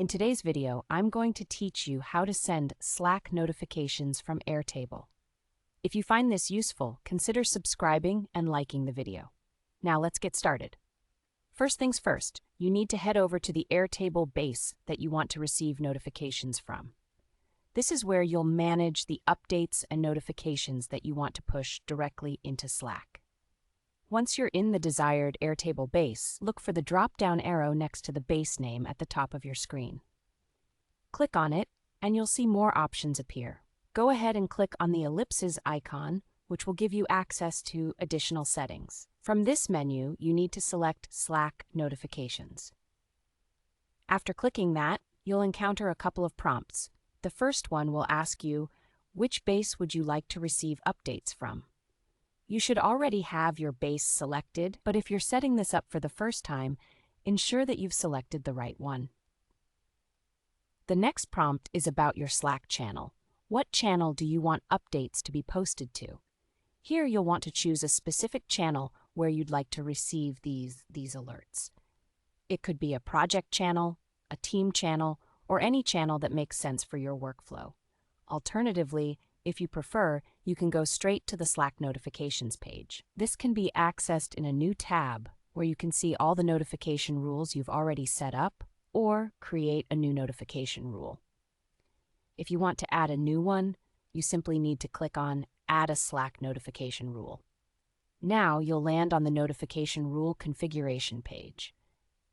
In today's video, I'm going to teach you how to send Slack notifications from Airtable. If you find this useful, consider subscribing and liking the video. Now let's get started. First things first, you need to head over to the Airtable base that you want to receive notifications from. This is where you'll manage the updates and notifications that you want to push directly into Slack. Once you're in the desired Airtable base, look for the drop-down arrow next to the base name at the top of your screen. Click on it, and you'll see more options appear. Go ahead and click on the ellipses icon, which will give you access to additional settings. From this menu, you need to select Slack Notifications. After clicking that, you'll encounter a couple of prompts. The first one will ask you, which base would you like to receive updates from? You should already have your base selected, but if you're setting this up for the first time, ensure that you've selected the right one. The next prompt is about your Slack channel. What channel do you want updates to be posted to? Here you'll want to choose a specific channel where you'd like to receive these alerts. It could be a project channel, a team channel, or any channel that makes sense for your workflow. Alternatively, if you prefer, you can go straight to the Slack notifications page. This can be accessed in a new tab where you can see all the notification rules you've already set up or create a new notification rule. If you want to add a new one, you simply need to click on Add a Slack Notification Rule. Now you'll land on the notification rule configuration page.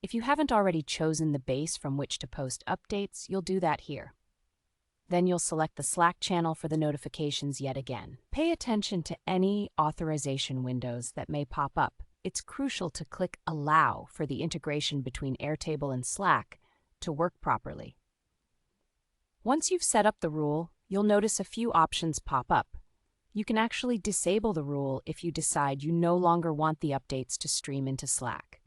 If you haven't already chosen the base from which to post updates, you'll do that here. Then you'll select the Slack channel for the notifications yet again. Pay attention to any authorization windows that may pop up. It's crucial to click Allow for the integration between Airtable and Slack to work properly. Once you've set up the rule, you'll notice a few options pop up. You can actually disable the rule if you decide you no longer want the updates to stream into Slack.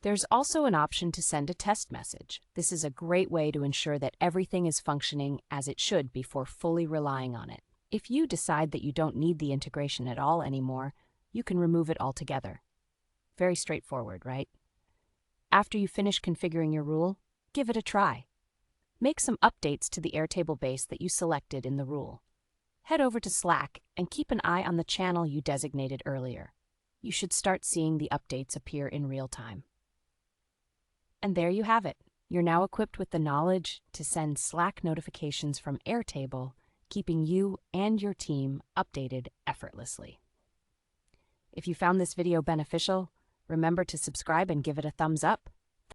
There's also an option to send a test message. This is a great way to ensure that everything is functioning as it should before fully relying on it. If you decide that you don't need the integration at all anymore, you can remove it altogether. Very straightforward, right? After you finish configuring your rule, give it a try. Make some updates to the Airtable base that you selected in the rule. Head over to Slack and keep an eye on the channel you designated earlier. You should start seeing the updates appear in real time. And there you have it. You're now equipped with the knowledge to send Slack notifications from Airtable, keeping you and your team updated effortlessly. If you found this video beneficial, remember to subscribe and give it a thumbs up.